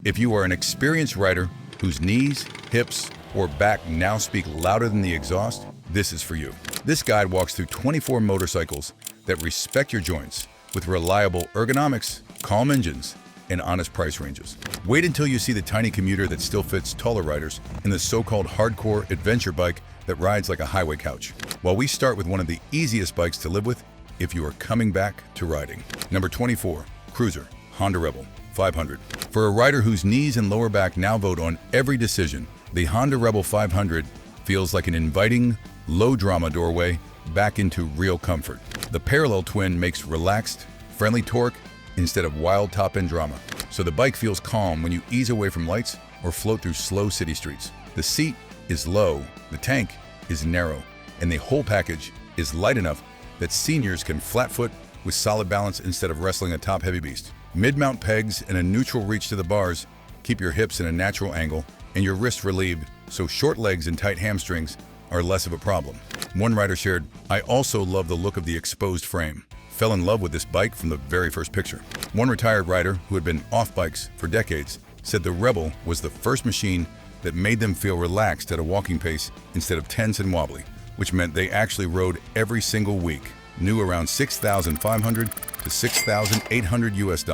If you are an experienced rider whose knees, hips, or back now speak louder than the exhaust, this is for you. This guide walks through 24 motorcycles that respect your joints with reliable ergonomics, calm engines, and honest price ranges. Wait until you see the tiny commuter that still fits taller riders and the so-called hardcore adventure bike that rides like a highway couch. While we start with one of the easiest bikes to live with if you are coming back to riding. Number 24, Cruiser, Honda Rebel 500. For a rider whose knees and lower back now vote on every decision, the Honda Rebel 500 feels like an inviting, low-drama doorway back into real comfort. The parallel twin makes relaxed, friendly torque instead of wild top-end drama, so the bike feels calm when you ease away from lights or float through slow city streets. The seat is low, the tank is narrow, and the whole package is light enough that seniors can flat-foot with solid balance instead of wrestling a top-heavy beast. Mid-mount pegs and a neutral reach to the bars keep your hips in a natural angle and your wrists relieved, so short legs and tight hamstrings are less of a problem. One rider shared, "I also love the look of the exposed frame. Fell in love with this bike from the very first picture." One retired rider who had been off bikes for decades said the Rebel was the first machine that made them feel relaxed at a walking pace instead of tense and wobbly, which meant they actually rode every single week. New around $6,500 to $6,800 US,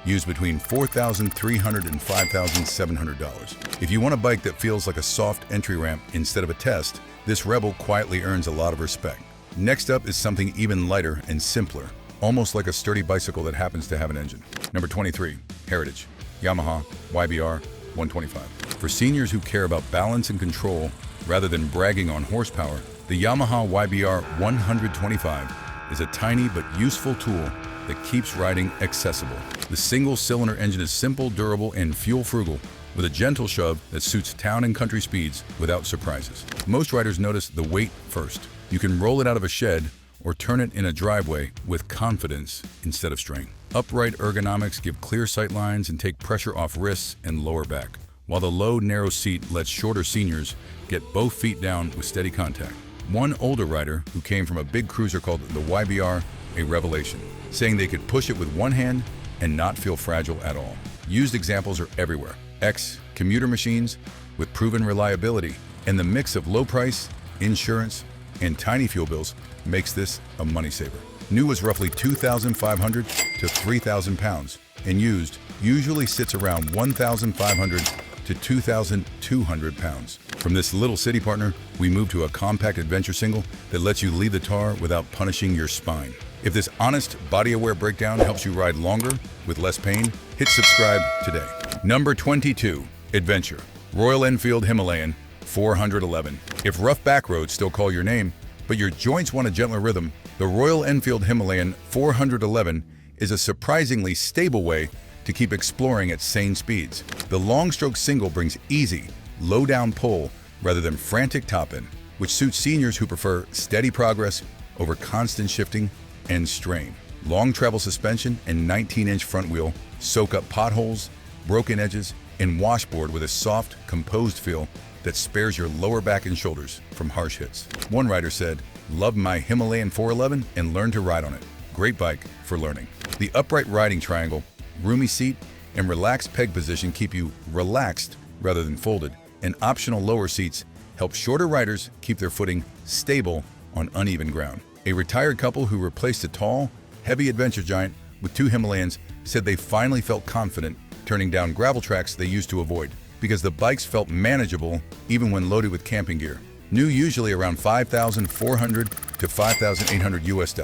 used between $4,300 and $5,700. If you want a bike that feels like a soft entry ramp instead of a test, this Rebel quietly earns a lot of respect. Next up is something even lighter and simpler, almost like a sturdy bicycle that happens to have an engine. Number 23, Heritage, Yamaha YBR125. For seniors who care about balance and control rather than bragging on horsepower, the Yamaha YBR125 is a tiny but useful tool that keeps riding accessible. The single-cylinder engine is simple, durable, and fuel-frugal, with a gentle shove that suits town and country speeds without surprises. Most riders notice the weight first. You can roll it out of a shed or turn it in a driveway with confidence instead of strain. Upright ergonomics give clear sight lines and take pressure off wrists and lower back, while the low, narrow seat lets shorter seniors get both feet down with steady contact. One older rider who came from a big cruiser called the YBR a revelation, saying they could push it with one hand and not feel fragile at all. Used examples are everywhere. 𝐏𝐄𝐑 machines with proven reliability, and the mix of low price, insurance, and tiny fuel bills makes this a money saver. New is roughly 2,500 to 3,000 pounds, and used usually sits around 1,500 to 2,200 pounds. From this little city partner, we move to a compact adventure single that lets you leave the tar without punishing your spine. If this honest, body-aware breakdown helps you ride longer with less pain, hit subscribe today. Number 22, Adventure, Royal Enfield Himalayan 411. If rough back roads still call your name, but your joints want a gentler rhythm, the Royal Enfield Himalayan 411 is a surprisingly stable way to keep exploring at sane speeds. The long-stroke single brings easy, low-down pull rather than frantic top-end, which suits seniors who prefer steady progress over constant shifting and strain. Long travel suspension and 19-inch front wheel soak up potholes, broken edges, and washboard with a soft, composed feel that spares your lower back and shoulders from harsh hits. One rider said, "Love my Himalayan 411 and learn to ride on it. Great bike for learning." The upright riding triangle, roomy seat, and relaxed peg position keep you relaxed rather than folded, and optional lower seats help shorter riders keep their footing stable on uneven ground. A retired couple who replaced a tall, heavy adventure giant with two Himalayans said they finally felt confident turning down gravel tracks they used to avoid, because the bikes felt manageable even when loaded with camping gear. New usually around $5,400 to $5,800 US,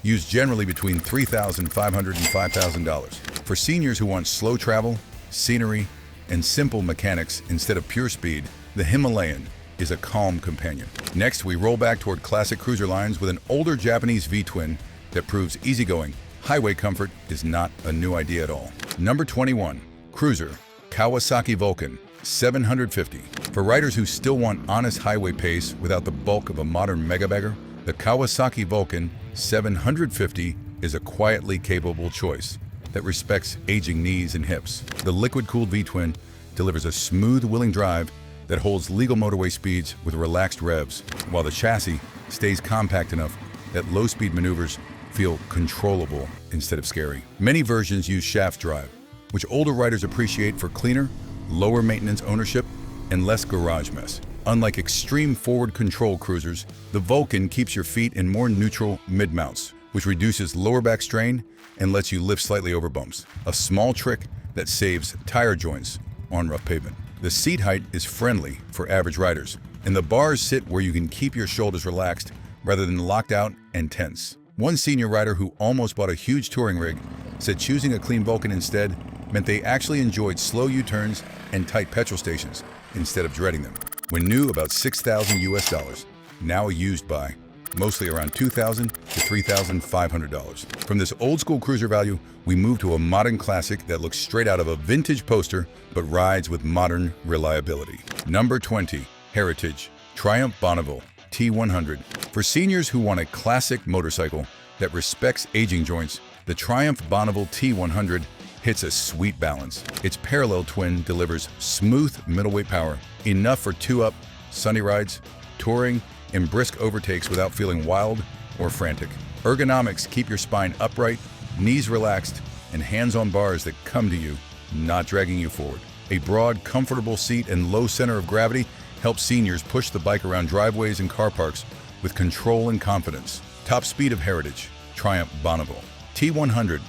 used generally between $3,500 and $5,000. For seniors who want slow travel, scenery, and simple mechanics instead of pure speed, the Himalayan is a calm companion. Next, we roll back toward classic cruiser lines with an older Japanese V-twin that proves easygoing. Highway comfort is not a new idea at all. Number 21, Cruiser, Kawasaki Vulcan 750. For riders who still want honest highway pace without the bulk of a modern megabagger, the Kawasaki Vulcan 750 is a quietly capable choice that respects aging knees and hips. The liquid-cooled V-twin delivers a smooth, willing drive that holds legal motorway speeds with relaxed revs, while the chassis stays compact enough that low-speed maneuvers feel controllable instead of scary. Many versions use shaft drive, which older riders appreciate for cleaner, lower maintenance ownership, and less garage mess. Unlike extreme forward control cruisers, the Vulcan keeps your feet in more neutral mid-mounts, which reduces lower back strain and lets you lift slightly over bumps. A small trick that saves tire joints on rough pavement. The seat height is friendly for average riders, and the bars sit where you can keep your shoulders relaxed rather than locked out and tense. One senior rider who almost bought a huge touring rig said choosing a clean Vulcan instead meant they actually enjoyed slow U-turns and tight petrol stations instead of dreading them. When new, about $6,000 US, now used by mostly around $2,000 to $3,500. From this old school cruiser value, we move to a modern classic that looks straight out of a vintage poster but rides with modern reliability. Number 20, Heritage Triumph Bonneville T100. For seniors who want a classic motorcycle that respects aging joints, the Triumph Bonneville T100 hits a sweet balance. Its parallel twin delivers smooth middleweight power, enough for two-up, sunny rides, touring, and brisk overtakes without feeling wild or frantic. Ergonomics keep your spine upright, knees relaxed, and hands on bars that come to you, not dragging you forward. A broad, comfortable seat and low center of gravity help seniors push the bike around driveways and car parks with control and confidence. Top speed of Heritage, Triumph Bonneville T100.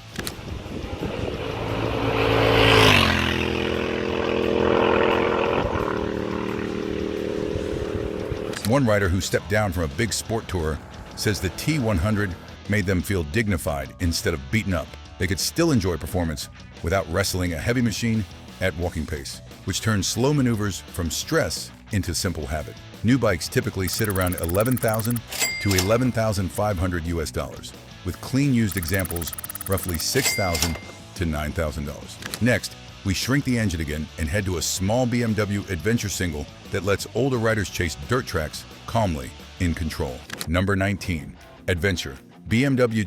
One rider who stepped down from a big sport tourer says the T100 made them feel dignified instead of beaten up. They could still enjoy performance without wrestling a heavy machine at walking pace, which turns slow maneuvers from stress into simple habit. New bikes typically sit around $11,000 to $11,500 US, with clean used examples roughly $6,000 to $9,000. Next, we shrink the engine again and head to a small BMW adventure single that lets older riders chase dirt tracks calmly in control. Number 19, Adventure BMW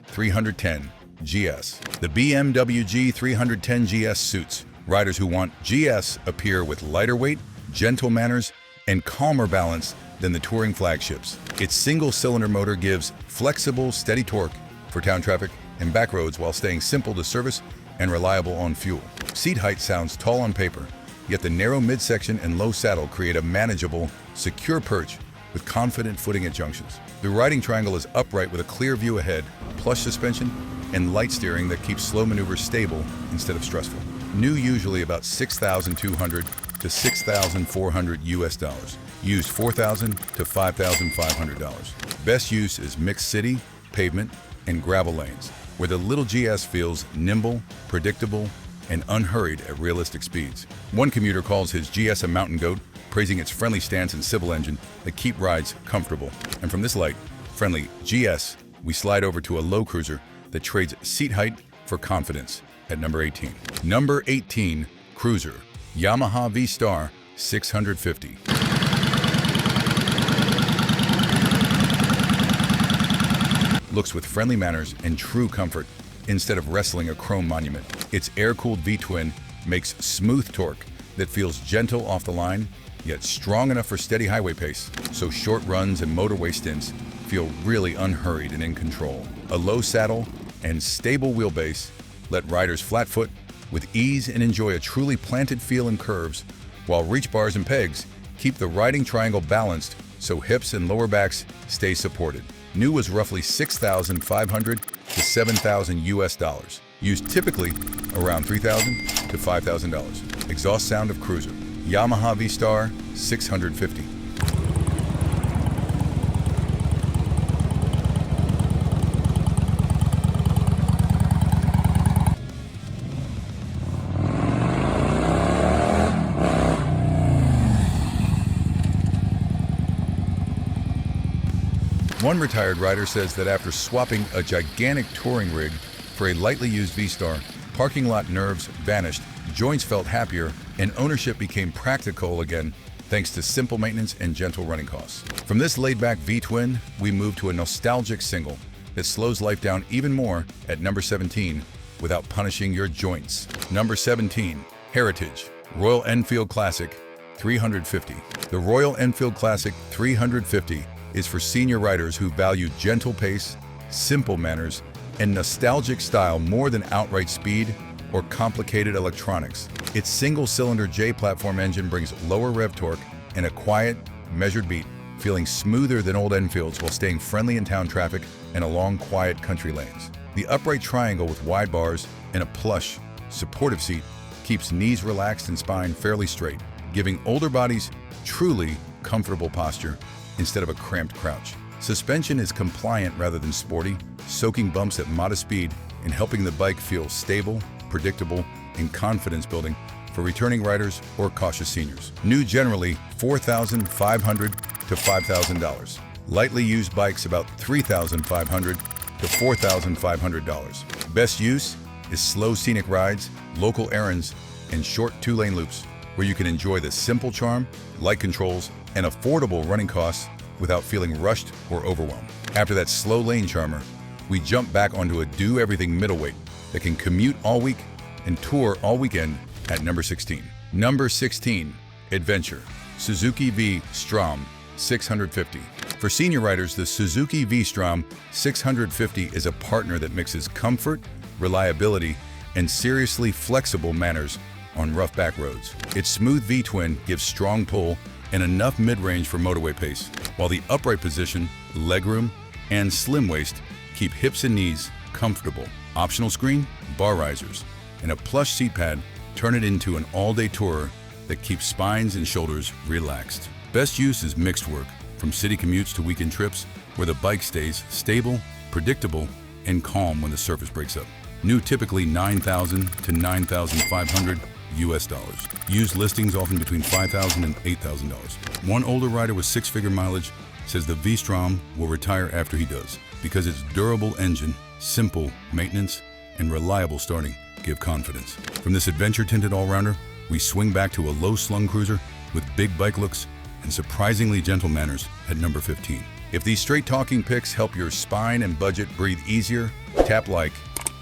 G310 GS. The BMW G310 GS suits riders who want GS appear with lighter weight, gentle manners, and calmer balance than the touring flagships. Its single-cylinder motor gives flexible, steady torque for town traffic and back roads while staying simple to service and reliable on fuel. Seat height sounds tall on paper, yet the narrow midsection and low saddle create a manageable, secure perch with confident footing at junctions. The riding triangle is upright with a clear view ahead, plush suspension, and light steering that keeps slow maneuvers stable instead of stressful. New usually about $6,200 to $6,400 US. Used $4,000 to $5,500. Best use is mixed city, pavement, and gravel lanes, where the little GS feels nimble, predictable, and unhurried at realistic speeds. One commuter calls his GS a mountain goat, praising its friendly stance and civil engine that keep rides comfortable. And from this light, friendly GS, we slide over to a low cruiser that trades seat height for confidence at number 18. Number 18, Cruiser Yamaha V-Star 650. Looks with friendly manners and true comfort instead of wrestling a chrome monument. Its air-cooled V-twin makes smooth torque that feels gentle off the line, yet strong enough for steady highway pace, so short runs and motorway stints feel really unhurried and in control. A low saddle and stable wheelbase let riders flat foot with ease and enjoy a truly planted feel in curves, while reach bars and pegs keep the riding triangle balanced so hips and lower backs stay supported. New was roughly $6,500 to $7,000 US, used typically around $3,000 to $5,000. Exhaust sound of Cruiser Yamaha V-Star 650. One retired rider says that after swapping a gigantic touring rig for a lightly used V-Star, parking lot nerves vanished, joints felt happier, and ownership became practical again thanks to simple maintenance and gentle running costs. From this laid-back V-twin, we move to a nostalgic single that slows life down even more at number 17 without punishing your joints. Number 17, Heritage Royal Enfield Classic 350. The Royal Enfield Classic 350 is for senior riders who value gentle pace, simple manners, and nostalgic style more than outright speed or complicated electronics. Its single-cylinder J-platform engine brings lower rev torque and a quiet, measured beat, feeling smoother than old Enfields while staying friendly in town traffic and along quiet country lanes. The upright triangle with wide bars and a plush, supportive seat keeps knees relaxed and spine fairly straight, giving older bodies truly comfortable posture instead of a cramped crouch. Suspension is compliant rather than sporty, soaking bumps at modest speed and helping the bike feel stable, predictable, and confidence-building for returning riders or cautious seniors. New generally $4,500 to $5,000. Lightly used bikes about $3,500 to $4,500. Best use is slow scenic rides, local errands, and short two-lane loops, where you can enjoy the simple charm, light controls, and affordable running costs without feeling rushed or overwhelmed. After that slow lane charmer, we jump back onto a do-everything middleweight that can commute all week and tour all weekend at number 16. Number 16, Adventure, Suzuki V-Strom 650. For senior riders, the Suzuki V-Strom 650 is a partner that mixes comfort, reliability, and seriously flexible manners on rough back roads. Its smooth V-twin gives strong pull and enough mid-range for motorway pace, while the upright position, legroom, and slim waist keep hips and knees comfortable. Optional screen, bar risers, and a plush seat pad turn it into an all-day tourer that keeps spines and shoulders relaxed. Best use is mixed work, from city commutes to weekend trips, where the bike stays stable, predictable, and calm when the surface breaks up. New typically $9,000 to $9,500 US dollars. Used listings often between $5,000 and $8,000. One older rider with six-figure mileage says the V-Strom will retire after he does, because its durable engine, simple maintenance, and reliable starting give confidence. From this adventure-tinted all-rounder, we swing back to a low-slung cruiser with big bike looks and surprisingly gentle manners at number 15. If these straight-talking picks help your spine and budget breathe easier, tap like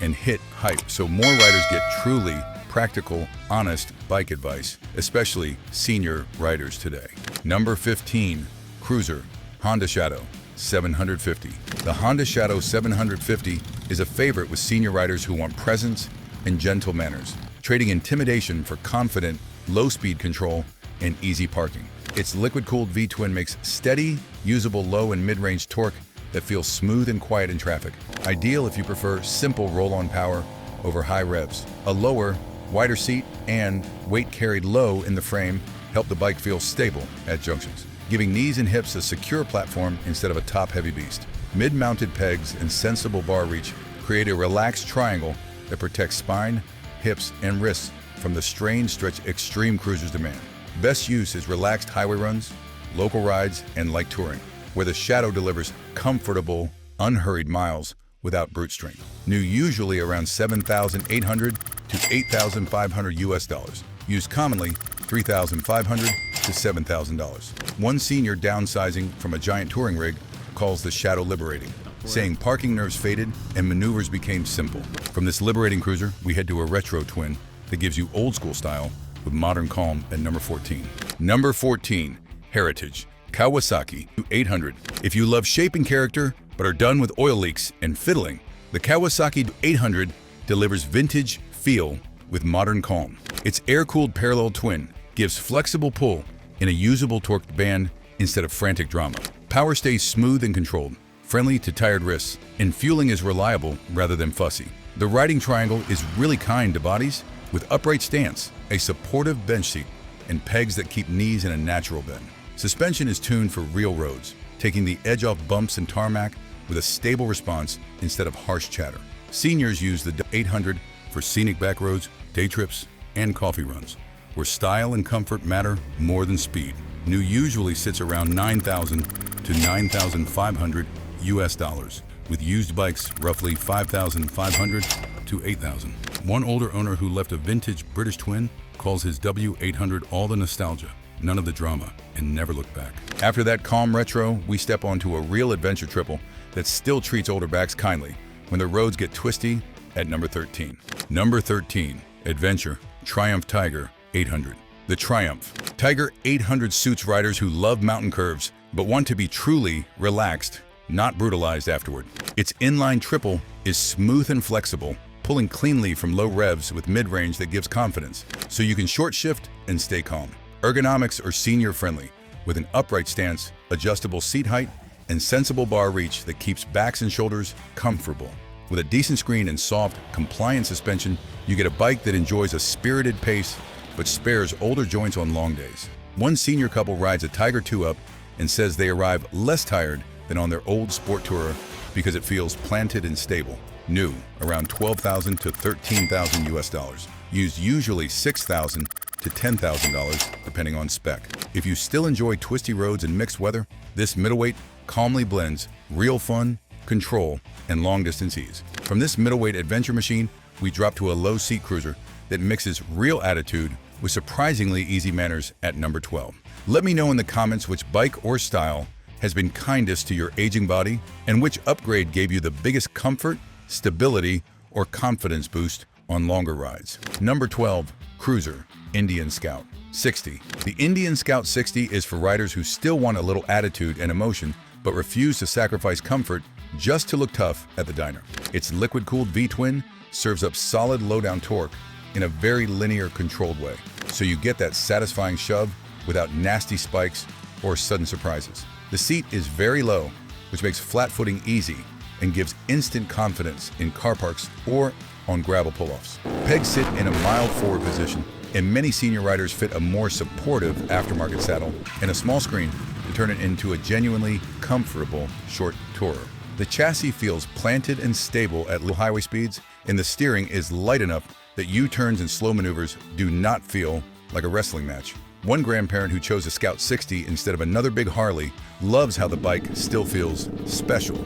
and hit hype so more riders get truly practical, honest bike advice, especially senior riders today. Number 15, Cruiser, Honda Shadow 750. The Honda Shadow 750 is a favorite with senior riders who want presence and gentle manners, trading intimidation for confident, low-speed control and easy parking. Its liquid-cooled V-twin makes steady, usable low and mid-range torque that feels smooth and quiet in traffic. Ideal if you prefer simple roll-on power over high revs. A lower, wider seat and weight carried low in the frame help the bike feel stable at junctions, giving knees and hips a secure platform instead of a top-heavy beast. Mid-mounted pegs and sensible bar reach create a relaxed triangle that protects spine, hips, and wrists from the strain stretch extreme cruisers demand. Best use is relaxed highway runs, local rides, and light touring, where the Shadow delivers comfortable, unhurried miles without brute strength. New usually around $7,800 to $8,500 US dollars. Used commonly $3,500 to $7,000. One senior downsizing from a giant touring rig calls the Shadow liberating, saying parking nerves faded and maneuvers became simple. From this liberating cruiser, we head to a retro twin that gives you old school style with modern calm at number 14. Number 14, Heritage, Kawasaki W800. If you love shape and character but are done with oil leaks and fiddling, the Kawasaki W800 delivers vintage feel with modern calm. Its air-cooled parallel twin gives flexible pull in a usable torqued band instead of frantic drama. Power stays smooth and controlled, friendly to tired wrists, and fueling is reliable rather than fussy. The riding triangle is really kind to bodies with upright stance, a supportive bench seat, and pegs that keep knees in a natural bend. Suspension is tuned for real roads, taking the edge off bumps and tarmac with a stable response instead of harsh chatter. Seniors use the W800 for scenic back roads, day trips, and coffee runs, where style and comfort matter more than speed. New usually sits around $9,000 to $9,500 US dollars, with used bikes roughly $5,500 to $8,000. One older owner who left a vintage British twin calls his W800 all the nostalgia, none of the drama, and never looked back. After that calm retro, we step onto a real adventure triple that still treats older backs kindly when the roads get twisty at number 13. Number 13, Adventure, Triumph Tiger 800. The Triumph Tiger 800 suits riders who love mountain curves but want to be truly relaxed, not brutalized afterward. Its inline triple is smooth and flexible, pulling cleanly from low revs with mid-range that gives confidence, so you can short shift and stay calm. Ergonomics are senior-friendly, with an upright stance, adjustable seat height, and sensible bar reach that keeps backs and shoulders comfortable. With a decent screen and soft, compliant suspension, you get a bike that enjoys a spirited pace but spares older joints on long days. One senior couple rides a Tiger 2-Up and says they arrive less tired than on their old Sport Tourer because it feels planted and stable. New, around $12,000 to $13,000 US. Used usually $6,000 to $10,000 depending on spec. If you still enjoy twisty roads and mixed weather, this middleweight calmly blends real fun, control, and long-distance ease. From this middleweight adventure machine, we drop to a low-seat cruiser that mixes real attitude with surprisingly easy manners at number 12. Let me know in the comments which bike or style has been kindest to your aging body and which upgrade gave you the biggest comfort, stability, or confidence boost on longer rides. Number 12, Cruiser, Indian Scout 60. The Indian Scout 60 is for riders who still want a little attitude and emotion, but refuse to sacrifice comfort just to look tough at the Dyna. Its liquid-cooled V-twin serves up solid low-down torque in a very linear, controlled way, so you get that satisfying shove without nasty spikes or sudden surprises. The seat is very low, which makes flat footing easy and gives instant confidence in car parks or on gravel pull-offs. Pegs sit in a mild forward position, and many senior riders fit a more supportive aftermarket saddle and a small screen to turn it into a genuinely comfortable short tourer. The chassis feels planted and stable at low highway speeds, and the steering is light enough that U-turns and slow maneuvers do not feel like a wrestling match. One grandparent who chose a Scout 60 instead of another big Harley loves how the bike still feels special,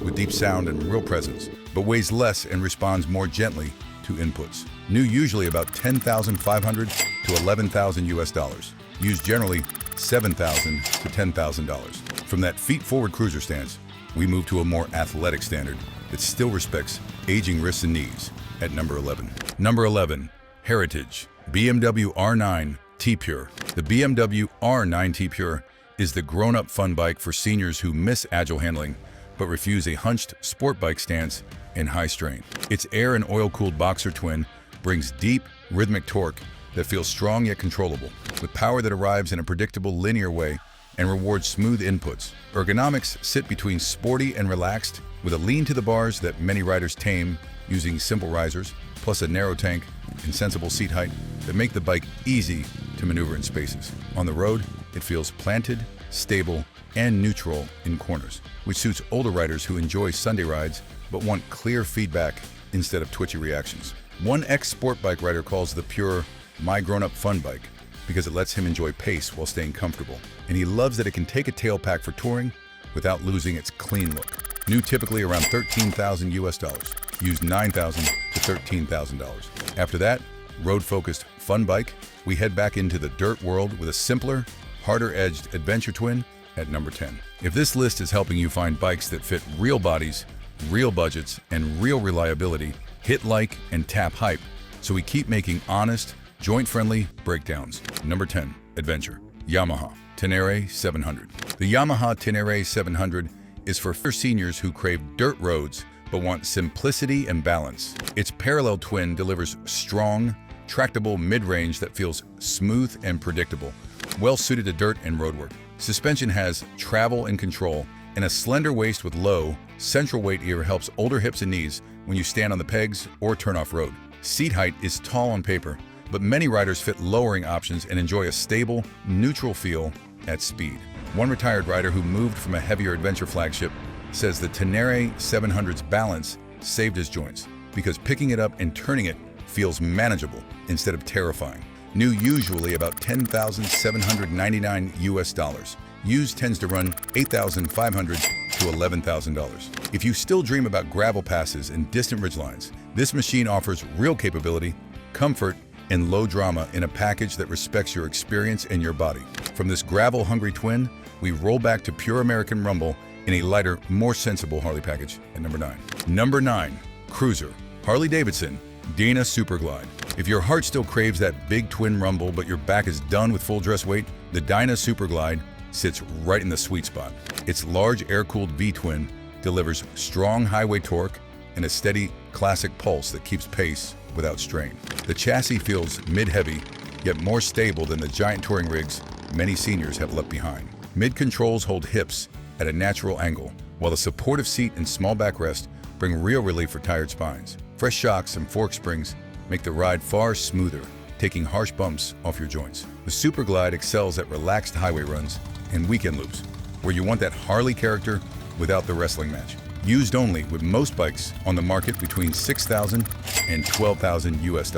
with deep sound and real presence, but weighs less and responds more gently to inputs. New usually about $10,500 to $11,000 US. Used generally $7,000 to $10,000. From that feet-forward cruiser stance, we move to a more athletic standard that still respects aging wrists and knees at number 11. Number 11, Heritage, BMW R9 T-Pure. The BMW R9 T-Pure is the grown-up fun bike for seniors who miss agile handling but refuse a hunched sport bike stance in high strain. Its air and oil-cooled boxer twin brings deep, rhythmic torque that feels strong yet controllable, with power that arrives in a predictable linear way and rewards smooth inputs. Ergonomics sit between sporty and relaxed, with a lean to the bars that many riders tame using simple risers, plus a narrow tank and sensible seat height that make the bike easy to maneuver in spaces. On the road, it feels planted, stable, and neutral in corners, which suits older riders who enjoy Sunday rides but want clear feedback instead of twitchy reactions. One ex-sport bike rider calls the Pure "my grown-up fun bike" because it lets him enjoy pace while staying comfortable, and he loves that it can take a tail pack for touring without losing its clean look. New typically around $13,000 US, used $9,000 to $13,000. After that, road-focused fun bike, we head back into the dirt world with a simpler, harder-edged adventure twin at number 10. If this list is helping you find bikes that fit real bodies, real budgets, and real reliability, hit like and tap hype so we keep making honest, joint-friendly breakdowns. Number 10, Adventure, Yamaha Tenere 700. The Yamaha Tenere 700 is for seniors who crave dirt roads but want simplicity and balance. Its parallel twin delivers strong, tractable mid-range that feels smooth and predictable, well-suited to dirt and roadwork. Suspension has travel and control, and a slender waist with low, central weight ear helps older hips and knees when you stand on the pegs or turn off-road. Seat height is tall on paper, but many riders fit lowering options and enjoy a stable, neutral feel at speed. One retired rider who moved from a heavier adventure flagship says the Tenere 700's balance saved his joints because picking it up and turning it feels manageable instead of terrifying. New usually about $10,799 US. Used tends to run $8,500 to $11,000. If you still dream about gravel passes and distant ridgelines, this machine offers real capability, comfort, and low drama in a package that respects your experience and your body. From this gravel-hungry twin, we roll back to pure American rumble in a lighter, more sensible Harley package at number 9. Number 9, Cruiser, Harley-Davidson Dyna Super Glide. If your heart still craves that big twin rumble but your back is done with full dress weight, the Dyna Super Glide sits right in the sweet spot. Its large air-cooled V-twin delivers strong highway torque and a steady, classic pulse that keeps pace without strain. The chassis feels mid-heavy, yet more stable than the giant touring rigs many seniors have left behind. Mid-controls hold hips at a natural angle, while the supportive seat and small backrest bring real relief for tired spines. Fresh shocks and fork springs make the ride far smoother, taking harsh bumps off your joints. The Super Glide excels at relaxed highway runs and weekend loops, where you want that Harley character without the wrestling match. Used only, with most bikes on the market between $6,000 and $12,000 US.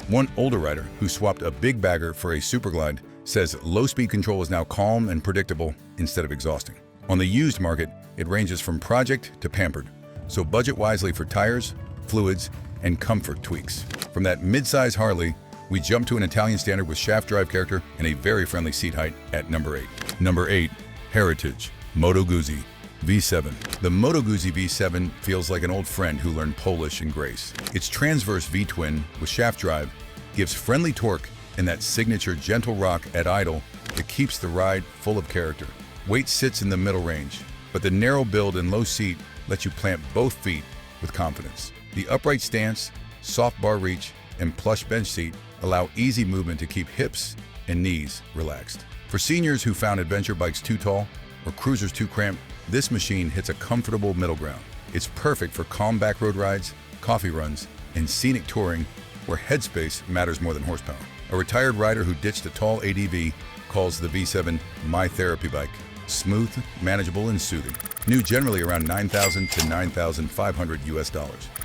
One older rider who swapped a big bagger for a Super Glide says low-speed control is now calm and predictable instead of exhausting. On the used market, it ranges from project to pampered, so budget wisely for tires, fluids, and comfort tweaks. From that mid-size Harley, we jump to an Italian standard with shaft drive character and a very friendly seat height at number 8. Number 8, Heritage, Moto Guzzi V7. The Moto Guzzi V7 feels like an old friend who learned Polish and grace. Its transverse V-twin with shaft drive gives friendly torque and that signature gentle rock at idle that keeps the ride full of character. Weight sits in the middle range, but the narrow build and low seat lets you plant both feet with confidence. The upright stance, soft bar reach, and plush bench seat allow easy movement to keep hips and knees relaxed. For seniors who found adventure bikes too tall or cruisers too cramped, this machine hits a comfortable middle ground. It's perfect for calm backroad rides, coffee runs, and scenic touring where headspace matters more than horsepower. A retired rider who ditched a tall ADV calls the V7 my therapy bike. Smooth, manageable, and soothing. New generally around $9,000 to $9,500 US.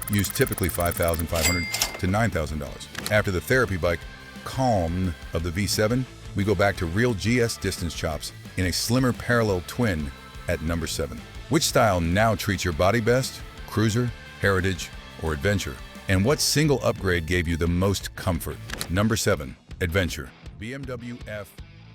Used typically $5,500 to $9,000. After the therapy bike calm of the V7, we go back to real GS distance chops in a slimmer parallel twin at number 7. Which style now treats your body best? Cruiser, heritage, or adventure? And what single upgrade gave you the most comfort? Number 7, adventure. BMW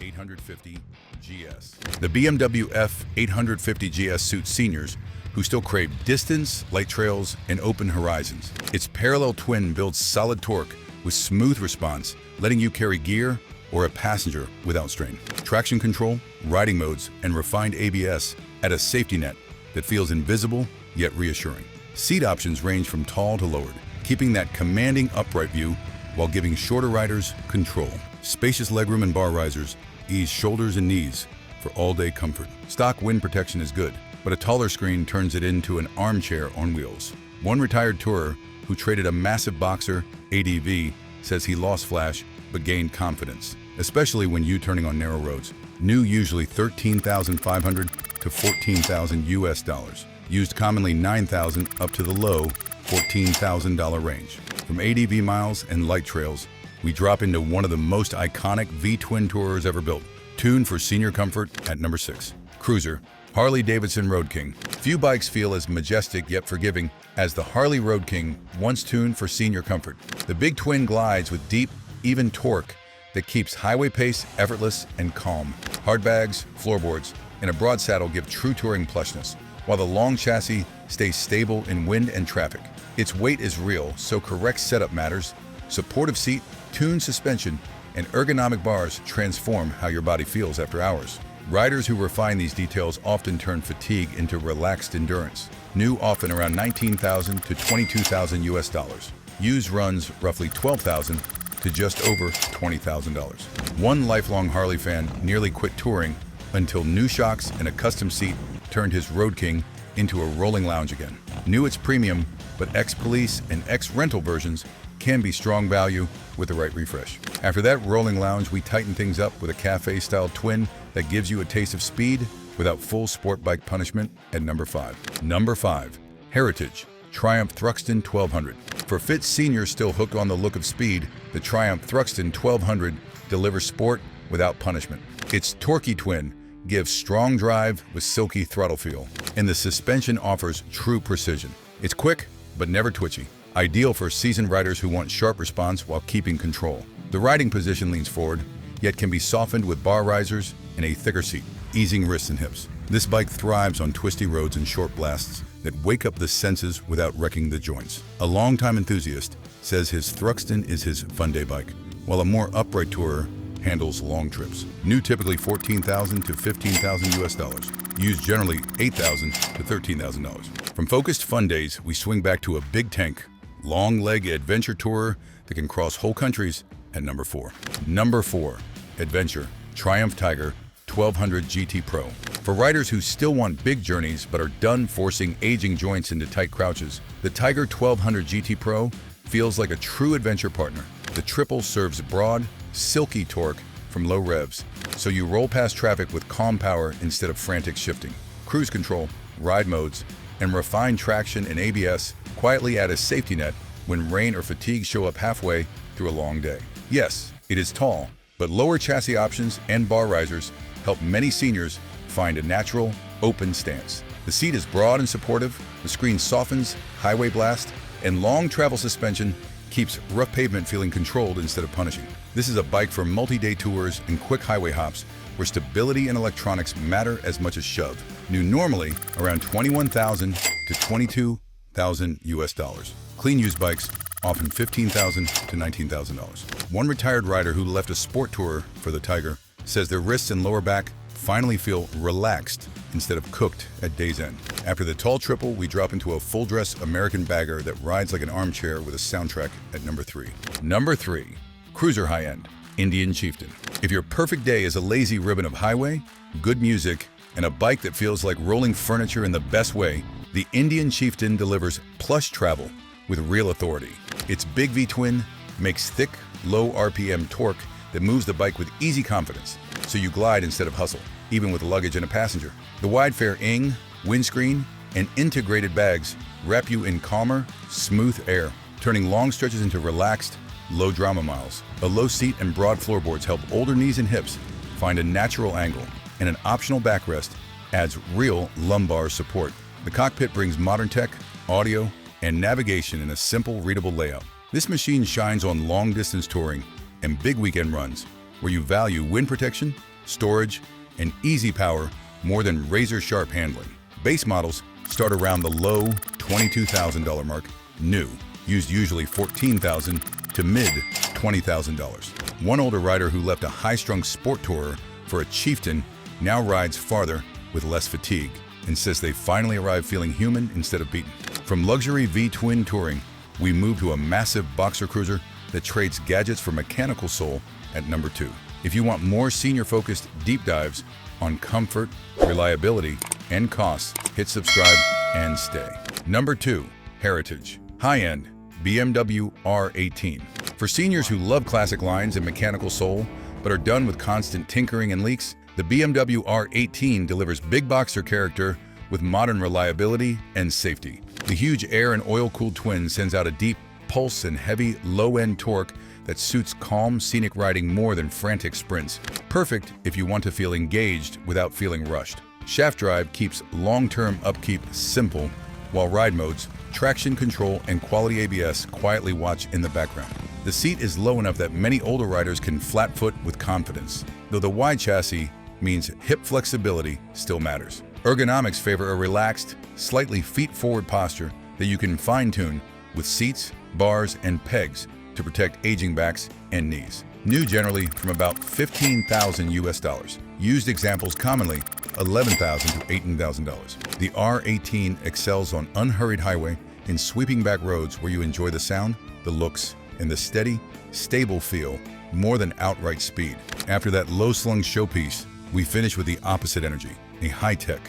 F850 GS. The BMW F850 GS suits seniors who still crave distance, light trails, and open horizons. Its parallel twin builds solid torque with smooth response, letting you carry gear or a passenger without strain. Traction control, riding modes, and refined ABS add a safety net that feels invisible yet reassuring. Seat options range from tall to lowered, keeping that commanding upright view while giving shorter riders control. Spacious legroom and bar risers ease shoulders and knees for all-day comfort. Stock wind protection is good, but a taller screen turns it into an armchair on wheels. One retired tourer who traded a massive Boxer ADV says he lost flash but gained confidence, especially when U-turning on narrow roads. New usually $13,500 to $14,000 US. Used commonly $9,000 up to the low $14,000 range. From ADV miles and light trails, we drop into one of the most iconic V-twin tourers ever built, tuned for senior comfort at number 6. Cruiser, Harley-Davidson Road King. Few bikes feel as majestic yet forgiving as the Harley Road King, once tuned for senior comfort. The big twin glides with deep, even torque that keeps highway pace effortless and calm. Hard bags, floorboards, and a broad saddle give true touring plushness, while the long chassis stays stable in wind and traffic. Its weight is real, so correct setup matters. Supportive seat, tuned suspension, and ergonomic bars transform how your body feels after hours. Riders who refine these details often turn fatigue into relaxed endurance. New often around $19,000 to $22,000 US. Used runs roughly $12,000 to just over $20,000. One lifelong Harley fan nearly quit touring until new shocks and a custom seat turned his Road King into a rolling lounge again. New it's premium, but ex-police and ex-rental versions can be strong value with the right refresh. After that rolling lounge, we tighten things up with a cafe-style twin that gives you a taste of speed without full sport bike punishment at number 5. Number 5, Heritage, Triumph Thruxton 1200. For fit seniors still hooked on the look of speed, the Triumph Thruxton 1200 delivers sport without punishment. Its torquey twin gives strong drive with silky throttle feel, and the suspension offers true precision. It's quick, but never twitchy. Ideal for seasoned riders who want sharp response while keeping control. The riding position leans forward, yet can be softened with bar risers and a thicker seat, easing wrists and hips. This bike thrives on twisty roads and short blasts that wake up the senses without wrecking the joints. A longtime enthusiast says his Thruxton is his fun day bike, while a more upright tourer handles long trips. New typically $14,000 to $15,000 US. Used generally $8,000 to $13,000. From focused fun days, we swing back to a big tank, long leg adventure tourer that can cross whole countries at number 4. Number 4, Adventure Triumph Tiger 1200 GT Pro. For riders who still want big journeys but are done forcing aging joints into tight crouches, the Tiger 1200 GT Pro feels like a true adventure partner. The triple serves broad, silky torque from low revs, so you roll past traffic with calm power instead of frantic shifting. Cruise control, ride modes, and refined traction and ABS quietly add a safety net when rain or fatigue show up halfway through a long day. Yes, it is tall, but lower chassis options and bar risers help many seniors find a natural, open stance. The seat is broad and supportive, the screen softens, highway blast, and long travel suspension keeps rough pavement feeling controlled instead of punishing. This is a bike for multi-day tours and quick highway hops where stability and electronics matter as much as shove. New normally around $21,000 to $22,000 US. Clean used bikes often $15,000 to $19,000. One retired rider who left a sport tourer for the Tiger says their wrists and lower back finally feel relaxed instead of cooked at day's end. After the tall triple, we drop into a full-dress American bagger that rides like an armchair with a soundtrack at number 3. Number 3, Cruiser High-End Indian Chieftain. If your perfect day is a lazy ribbon of highway, good music, and a bike that feels like rolling furniture in the best way, the Indian Chieftain delivers plush travel with real authority. Its big V-twin makes thick, low RPM torque that moves the bike with easy confidence, so you glide instead of hustle, even with luggage and a passenger. The wide-fare ing, windscreen, and integrated bags wrap you in calmer, smooth air, turning long stretches into relaxed, low-drama miles. A low seat and broad floorboards help older knees and hips find a natural angle, and an optional backrest adds real lumbar support. The cockpit brings modern tech, audio, and navigation in a simple, readable layout. This machine shines on long-distance touring and big weekend runs, where you value wind protection, storage, and easy power more than razor-sharp handling. Base models start around the low $22,000 mark. New, used usually $14,000 to mid-$20,000. One older rider who left a high-strung sport tourer for a Chieftain now rides farther with less fatigue and says they finally arrived feeling human instead of beaten. From luxury V-twin touring, we move to a massive boxer cruiser that trades gadgets for mechanical soul at number 2. If you want more senior-focused deep dives on comfort, reliability, and costs, hit subscribe and stay. Number 2, Heritage High-End BMW R18. For seniors who love classic lines and mechanical soul, but are done with constant tinkering and leaks, the BMW R18 delivers big boxer character with modern reliability and safety. The huge air and oil-cooled twin sends out a deep pulse and heavy, low-end torque that suits calm, scenic riding more than frantic sprints. Perfect if you want to feel engaged without feeling rushed. Shaft drive keeps long-term upkeep simple, while ride modes, traction control, and quality ABS quietly watch in the background. The seat is low enough that many older riders can flat foot with confidence, though the wide chassis means hip flexibility still matters. Ergonomics favor a relaxed, slightly feet-forward posture that you can fine-tune with seats, bars, and pegs to protect aging backs and knees. New generally from about $15,000 US. Used examples commonly $11,000 to $18,000. The R18 excels on unhurried highway and sweeping back roads where you enjoy the sound, the looks, and the steady, stable feel more than outright speed. After that low-slung showpiece, we finish with the opposite energy, a high-tech,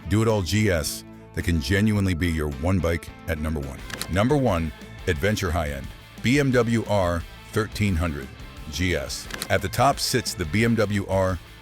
do-it-all GS that can genuinely be your one bike at number 1. Number 1, Adventure High-End BMW R1300 GS. At the top sits the BMW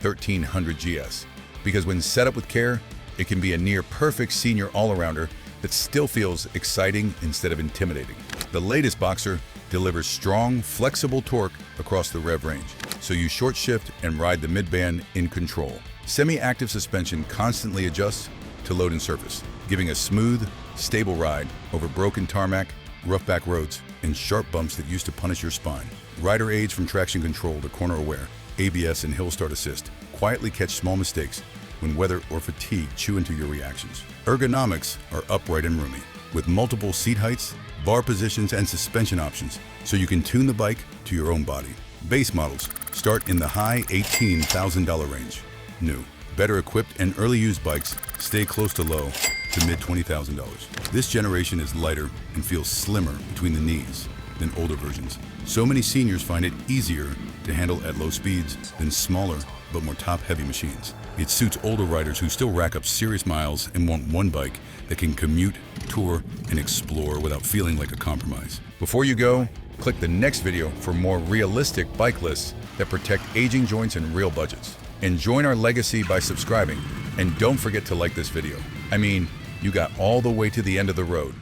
R1300 GS, because when set up with care, it can be a near-perfect senior all-arounder that still feels exciting instead of intimidating. The latest boxer delivers strong, flexible torque across the rev range, so you short shift and ride the mid-band in control. Semi-active suspension constantly adjusts to load and surface, giving a smooth, stable ride over broken tarmac, rough back roads, and sharp bumps that used to punish your spine. Rider aids from traction control to corner aware, ABS and hill start assist quietly catch small mistakes when weather or fatigue chew into your reactions. Ergonomics are upright and roomy, with multiple seat heights, bar positions, and suspension options, so you can tune the bike to your own body. Base models start in the high $18,000 range. New, better equipped and early used bikes stay close to low to mid $20,000. This generation is lighter and feels slimmer between the knees than older versions. So many seniors find it easier to handle at low speeds than smaller but more top-heavy machines. It suits older riders who still rack up serious miles and want one bike that can commute, tour, and explore without feeling like a compromise. Before you go, click the next video for more realistic bike lists that protect aging joints and real budgets. And join our legacy by subscribing. And don't forget to like this video. I mean, you got all the way to the end of the road.